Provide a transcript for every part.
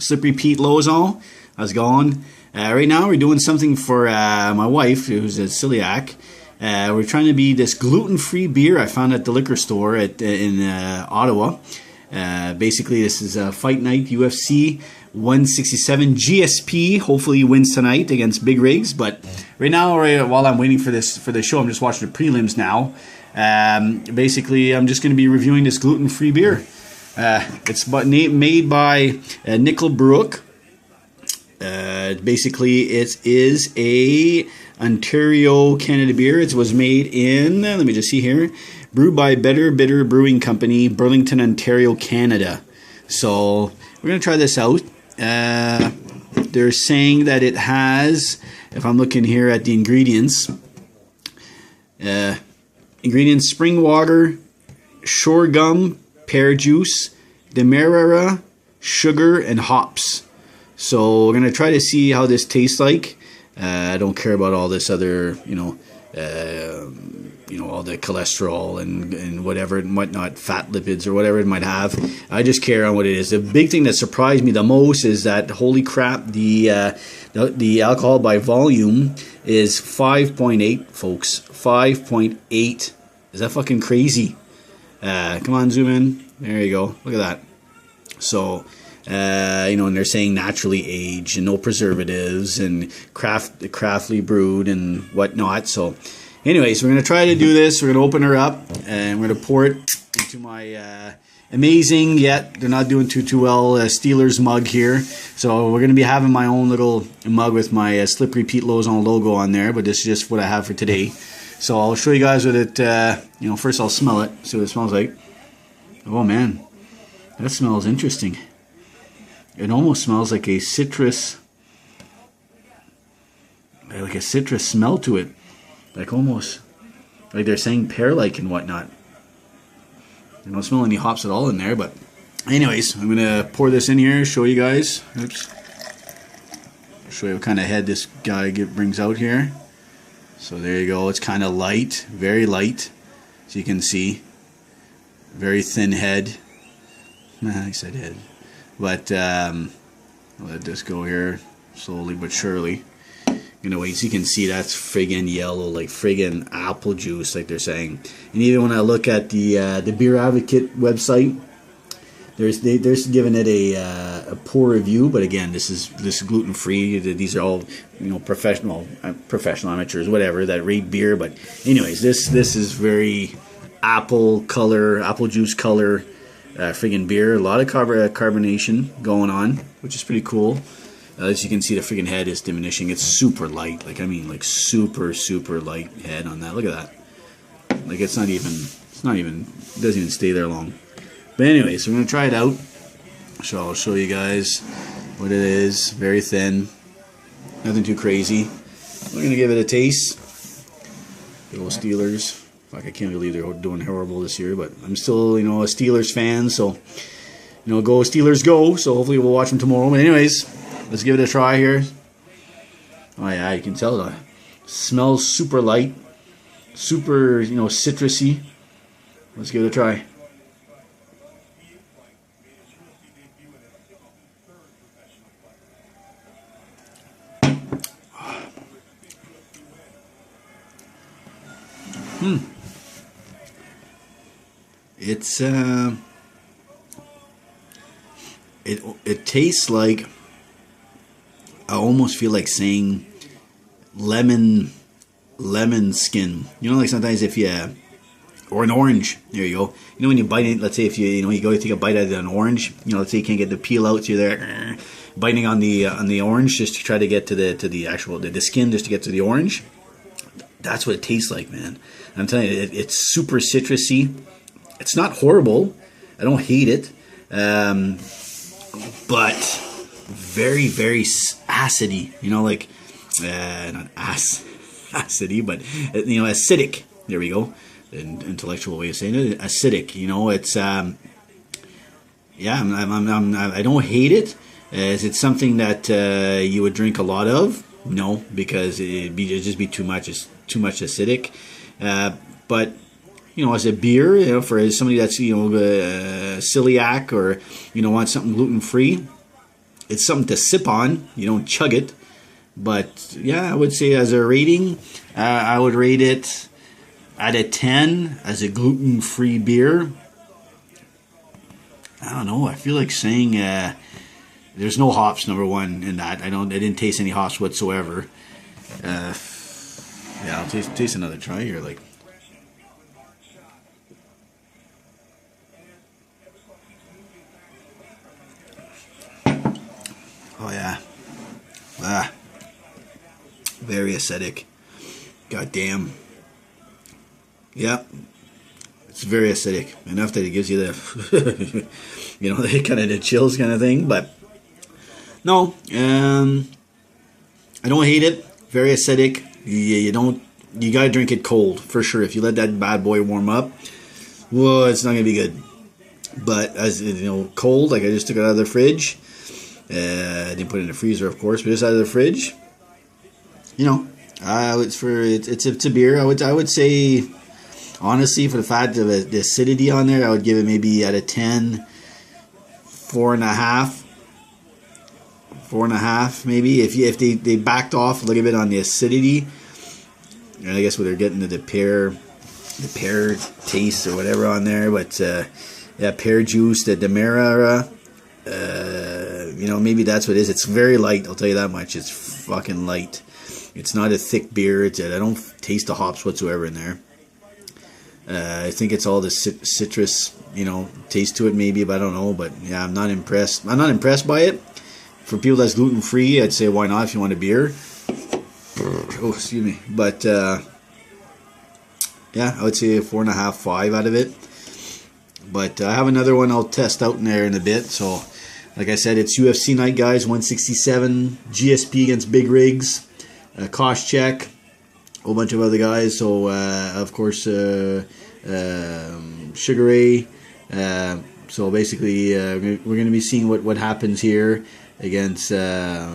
Slippery Pete Lozon. How's it going? Right now we're doing something for my wife, who's a celiac. We're trying to be this gluten-free beer I found at the liquor store in Ottawa. Basically, this is a Fight Night UFC 167 GSP. Hopefully he wins tonight against Big Rigs. But right now, while I'm waiting for the show, I'm just watching the prelims now. Basically, I'm just going to be reviewing this gluten-free beer. It's made by Nickel Brook. Basically, it is a Ontario, Canada beer. It was made in, let me just see here, brewed by Better Bitter Brewing Company, Burlington, Ontario, Canada. So we're going to try this out. They're saying that it has, if I'm looking here at the ingredients, spring water, shore gum, pear juice, demerara, sugar, and hops. So we're going to try to see how this tastes like. I don't care about all this other, all the cholesterol and whatever and whatnot, fat lipids or whatever it might have. I just care on what it is. The big thing that surprised me the most is that, holy crap, the alcohol by volume is 5.8, folks. 5.8. Is that fucking crazy? Come on, zoom in. There you go. Look at that. So, and they're saying naturally aged and no preservatives and craftily brewed and whatnot. So, anyways, we're going to try to do this. We're going to open her up and we're going to pour it into my amazing, yet they're not doing too well, Steelers mug here. So we're going to be having my own little mug with my Slippery Pete Lozon logo on there, but this is just what I have for today. So I'll show you guys what it, first I'll smell it, see what it smells like. Oh man, that smells interesting. It almost smells like a citrus smell to it. Like almost, like they're saying pear-like and whatnot. I don't smell any hops at all in there, but anyways, I'm going to pour this in here, show you guys. Oops. Show you what kind of head this guy brings out here. So there you go. It's kind of light, very light, as you can see. Very thin head. I said head. But I'll let this go here slowly but surely. As you can see, that's friggin' yellow, like friggin' apple juice, like they're saying. And even when I look at the Beer Advocate website, they're giving it a poor review. But again, this is gluten free. These are all professional amateurs, whatever, that rate beer. But anyways, this is very apple juice color. Friggin' beer, a lot of carbonation going on, which is pretty cool. As you can see, the friggin' head is diminishing. It's super light, like super light head on that. Look at that. Like it doesn't even stay there long. But anyways, we're gonna try it out. So I'll show you guys what it is. Very thin, nothing too crazy. We're gonna give it a taste. Good old Steelers. Fuck, I can't believe they're doing horrible this year, but I'm still, a Steelers fan, so, go Steelers go, so hopefully we'll watch them tomorrow. But anyways, let's give it a try here. Oh yeah, you can tell it smells super light, super, citrusy. Let's give it a try. It's it tastes like, I almost feel like saying lemon skin. Like sometimes if you, or an orange. There you go. When you bite it, let's say if you go to take a bite out of an orange. Let's say you can't get the peel out, so you're there biting on the orange just to try to get to the actual the skin, just to get to the orange. That's what it tastes like, man. I'm telling you, it's super citrusy. It's not horrible. I don't hate it. But very, very acidy. Not acidy, but acidic. There we go. An intellectual way of saying it. Acidic. It's I don't hate it. Is it something that you would drink a lot of? No, because it'd just be too much. It's too much acidic. But as a beer, for somebody that's celiac or wants something gluten free, it's something to sip on. You don't chug it. But yeah, I would say as a rating, I would rate it out of 10 as a gluten-free beer. I don't know. I feel like saying there's no hops, number one, in that. I didn't taste any hops whatsoever. Yeah, I'll taste another try here. Like, oh yeah, very acidic. God damn. Yeah, it's very acidic. Enough that it gives you the, you know, the kind of the chills kind of thing. But no, I don't hate it. Very acidic. You gotta drink it cold for sure. If you let that bad boy warm up, whoa, it's not gonna be good. But as you know, cold, like I just took it out of the fridge. I didn't put it in the freezer, of course, but just out of the fridge. You know, it's a beer. I would say, honestly, for the fact of the acidity on there, I would give it maybe out of 10, 4.5. 4.5 maybe. If they backed off a little bit on the acidity, and I guess what they're getting to the pear taste or whatever on there, but yeah, pear juice, the demerara, you know, maybe that's what it is. It's very light, I'll tell you that much. It's fucking light. It's not a thick beer. I don't taste the hops whatsoever in there. I think it's all the citrus, you know, taste to it maybe, but I don't know. But yeah, I'm not impressed. I'm not impressed by it. For people that's gluten free, I'd say why not if you want a beer. Oh, excuse me. But yeah, I would say a 4.5, 5 out of it. But I have another one I'll test out in there in a bit. So, like I said, it's UFC night, guys. 167 GSP against Big Rigs. Cost check. A whole bunch of other guys. So, of course, Sugar Ray. So basically, we're going to be seeing what happens here against. I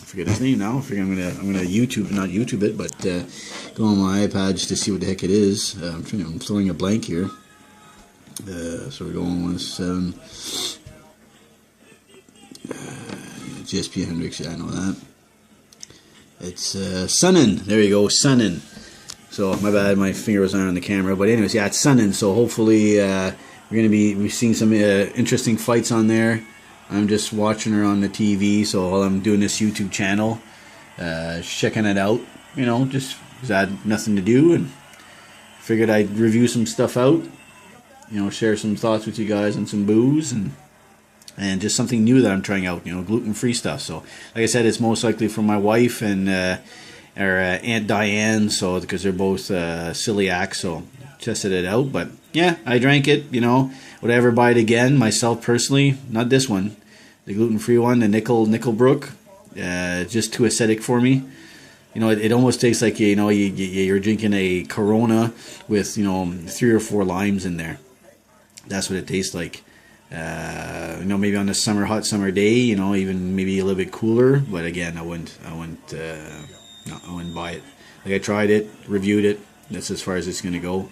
forget his name now. I'm gonna YouTube, not YouTube it, but go on my iPad just to see what the heck it is. I'm throwing a blank here. So we're going 17. GSP Hendricks, yeah, I know that. It's Sunnin. There you go, Sunnin. So my bad, my finger was not on the camera, but anyways, yeah, it's Sunnin. So hopefully we're gonna be seeing some interesting fights on there. I'm just watching her on the TV, so while I'm doing this YouTube channel, checking it out, you know, just because I had nothing to do and figured I'd review some stuff out, you know, share some thoughts with you guys on some booze and just something new that I'm trying out, you know, gluten-free stuff. So, like I said, it's most likely from my wife and our Aunt Diane, so because they're both celiac, so tested it out. But yeah, I drank it, you know. Would I ever buy it again myself personally? Not this one. The gluten-free one, the nickel brook, just too acidic for me. You know, it almost tastes like, you know, you're drinking a Corona with, you know, 3 or 4 limes in there. That's what it tastes like. You know, maybe on a hot summer day, you know, even maybe a little bit cooler. But again, I wouldn't buy it. Like, I tried it, reviewed it. That's as far as it's gonna go.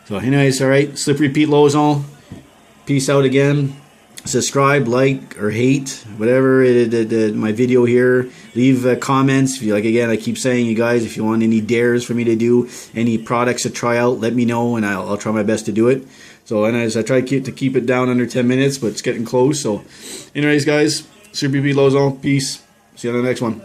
So, anyways, all right. Slippery Pete Lozon. Peace out again. Subscribe, like, or hate, whatever my video here. Leave comments. If you like, again, I keep saying, you guys, if you want any dares for me to do, any products to try out, let me know, and I'll try my best to do it. So, anyways, I try to keep it down under 10 minutes, but it's getting close. So, anyways, guys, Super Pete Lozon, peace. See you on the next one.